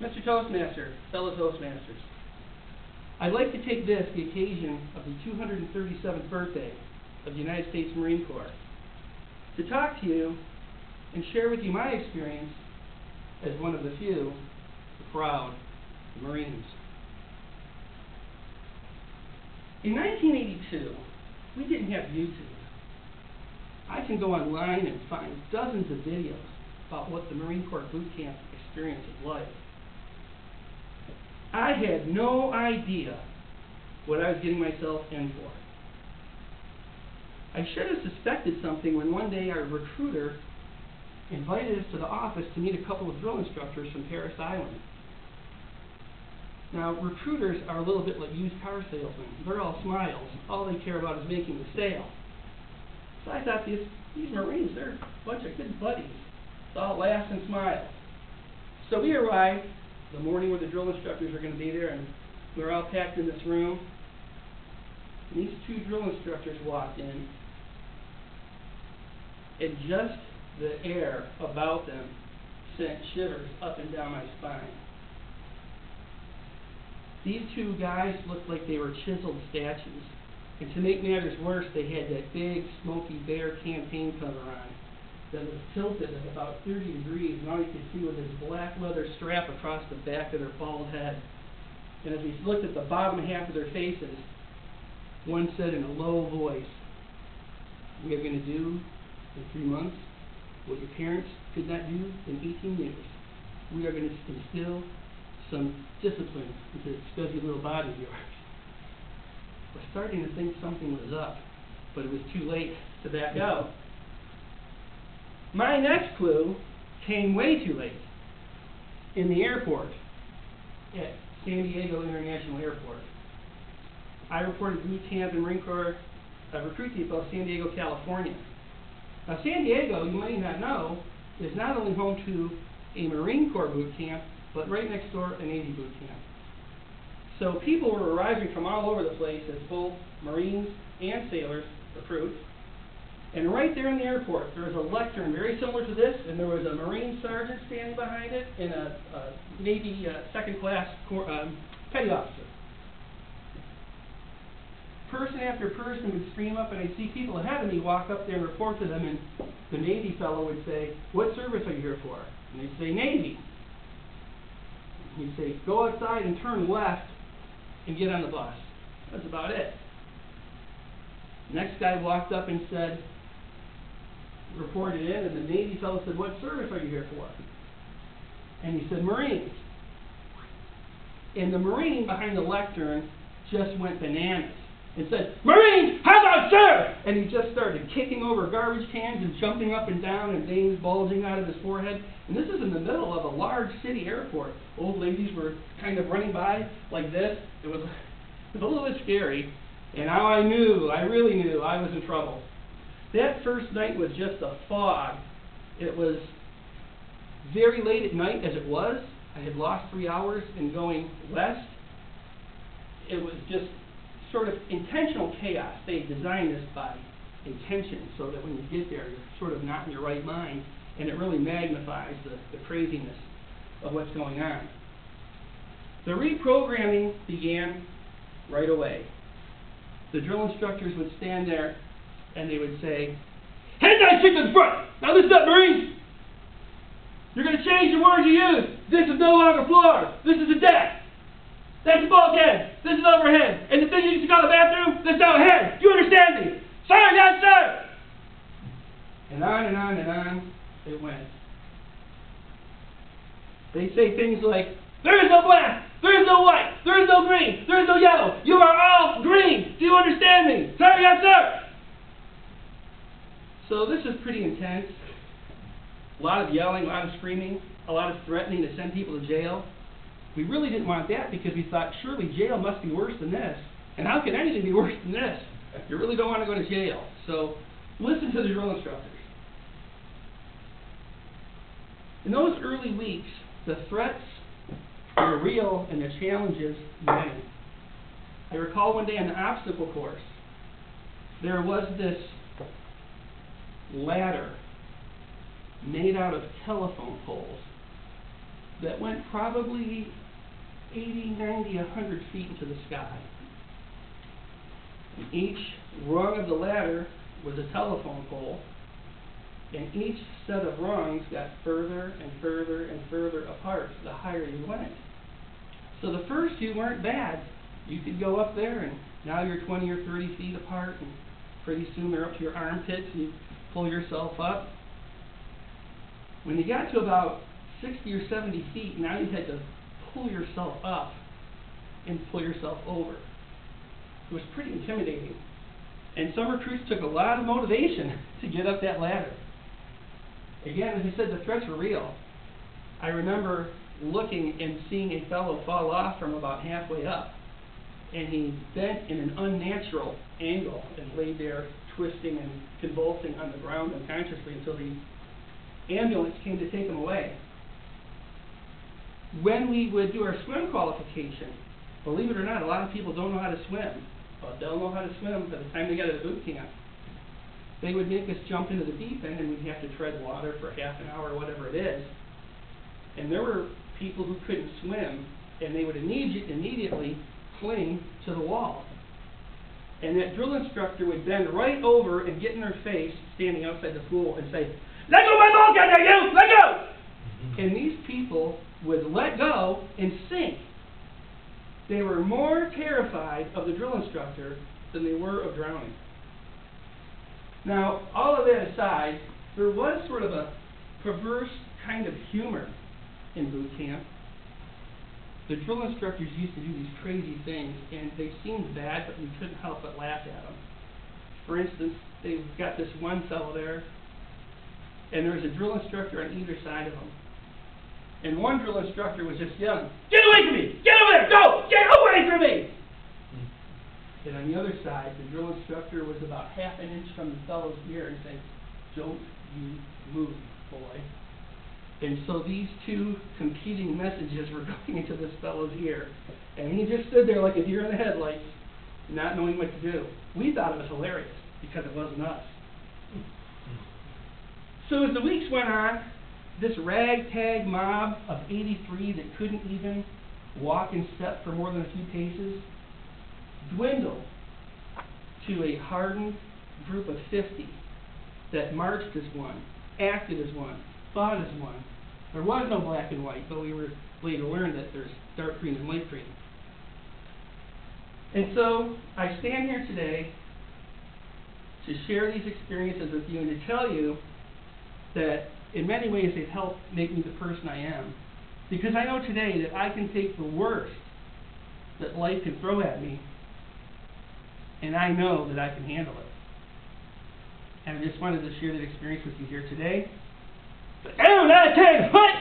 Mr. Toastmaster, fellow Toastmasters, I'd like to take this, the occasion of the 237th birthday of the United States Marine Corps, to talk to you and share with you my experience as one of the few, the proud Marines. In 1982, we didn't have YouTube. I can go online and find dozens of videos about what the Marine Corps boot camp experience is like. I had no idea what I was getting myself in for. I should have suspected something when one day our recruiter invited us to the office to meet a couple of drill instructors from Paris Island. Now, recruiters are a little bit like used car salesmen. They're all smiles. All they care about is making the sale. So I thought these Marines, they're a bunch of good buddies. It's all laughs and smiles. So we arrived the morning where the drill instructors are going to be there, and we're all packed in this room. And these two drill instructors walked in, and just the air about them sent shivers up and down my spine. These two guys looked like they were chiseled statues. And to make matters worse, they had that big Smokey Bear campaign cover on that was tilted at about 30 degrees, and all you could see was this black leather strap across the back of their bald head. And as we looked at the bottom half of their faces, one said in a low voice, "We are going to do in 3 months what your parents could not do in 18 years. We are going to instill some discipline into this scuzzy little body of yours." I was starting to think something was up, but it was too late to back out. My next clue came way too late. In the airport at San Diego International Airport. I reported boot camp in Marine Corps recruit depot, San Diego, California. Now, San Diego, you may not know, is not only home to a Marine Corps boot camp, but right next door, a Navy boot camp. So people were arriving from all over the place as both Marines and sailors, recruits. And right there in the airport, there was a lectern very similar to this, and there was a Marine sergeant standing behind it, and a Navy second-class petty officer. Person after person would stream up, and I'd see people ahead of me walk up there and report to them, and the Navy fellow would say, "What service are you here for?" And they'd say, "Navy." He'd say, "Go outside and turn left and get on the bus." That's about it. Next guy walked up and said, reported in, and the Navy fellow said, "What service are you here for?" And he said, "Marines." And the Marine behind the lectern just went bananas and said, "Marines, how about sir?" And he just started kicking over garbage cans and jumping up and down, and veins bulging out of his forehead. And this is in the middle of a large city airport. Old ladies were kind of running by like this. It was a little bit scary. And now I really knew I was in trouble. That first night was just a fog. It was very late at night as it was. I had lost 3 hours in going west. It was just sort of intentional chaos. They designed this by intention so that when you get there, you're sort of not in your right mind, and it really magnifies the craziness of what's going on. The reprogramming began right away. The drill instructors would stand there and they would say, "Head down, stick to the front. Now listen up, Marines. You're going to change the words you use. This is no longer floor. This is a deck. That's a bulkhead. This is overhead. And the thing you used to call the bathroom, this is overhead. Do you understand me?" "Sir, yes, sir." And on and on and on it went. They say things like, "There is no black. There is no white. There is no green. There is no yellow. You are all green. Do you understand me?" "Sir, yes, sir." So this is pretty intense. A lot of yelling, a lot of screaming, a lot of threatening to send people to jail. We really didn't want that because we thought, surely jail must be worse than this. And how can anything be worse than this? You really don't want to go to jail. So listen to the drill instructors. In those early weeks, the threats were real and the challenges many. I recall one day on the obstacle course, there was this ladder made out of telephone poles that went probably 80, 90, 100 feet into the sky. And each rung of the ladder was a telephone pole, and each set of rungs got further and further and further apart the higher you went. So the first few weren't bad. You could go up there, and now you're 20 or 30 feet apart, and pretty soon they're up to your armpits, and you pull yourself up. When you got to about 60 or 70 feet, now you had to pull yourself up and pull yourself over. It was pretty intimidating. And some recruits took a lot of motivation to get up that ladder. Again, as I said, the threats were real. I remember looking and seeing a fellow fall off from about halfway up, and he bent in an unnatural angle and laid there twisting and convulsing on the ground unconsciously until the ambulance came to take him away. When we would do our swim qualification, believe it or not, a lot of people don't know how to swim, but they'll know how to swim by the time they get to the boot camp. They would make us jump into the deep end, and we'd have to tread water for half an hour or whatever it is. And there were people who couldn't swim, and they would immediately cling to the wall. And that drill instructor would bend right over and get in their face, standing outside the pool, and say, "Let go of my ball gun there, you! Let go!" And these people would let go and sink. They were more terrified of the drill instructor than they were of drowning. Now, all of that aside, there was sort of a perverse kind of humor in boot camp. The drill instructors used to do these crazy things, and they seemed bad, but we couldn't help but laugh at them. For instance, they've got this one fellow there, and there's a drill instructor on either side of him. And one drill instructor was just yelling, "Get away from me! Get away! Go! Get away from me!" And on the other side, the drill instructor was about half an inch from the fellow's ear and saying, "Don't you move, boy." And so these two competing messages were going into this fellow's ear. And he just stood there like a deer in the headlights, not knowing what to do. We thought it was hilarious because it wasn't us. So as the weeks went on, this ragtag mob of 83 that couldn't even walk in step for more than a few paces dwindled to a hardened group of 50 that marched as one, acted as one, thought as one. There was no black and white, but we were later learned that there's dark green and light green. And so I stand here today to share these experiences with you and to tell you that in many ways they've helped make me the person I am. Because I know today that I can take the worst that life can throw at me, and I know that I can handle it. And I just wanted to share that experience with you here today. 7 out of 10, what?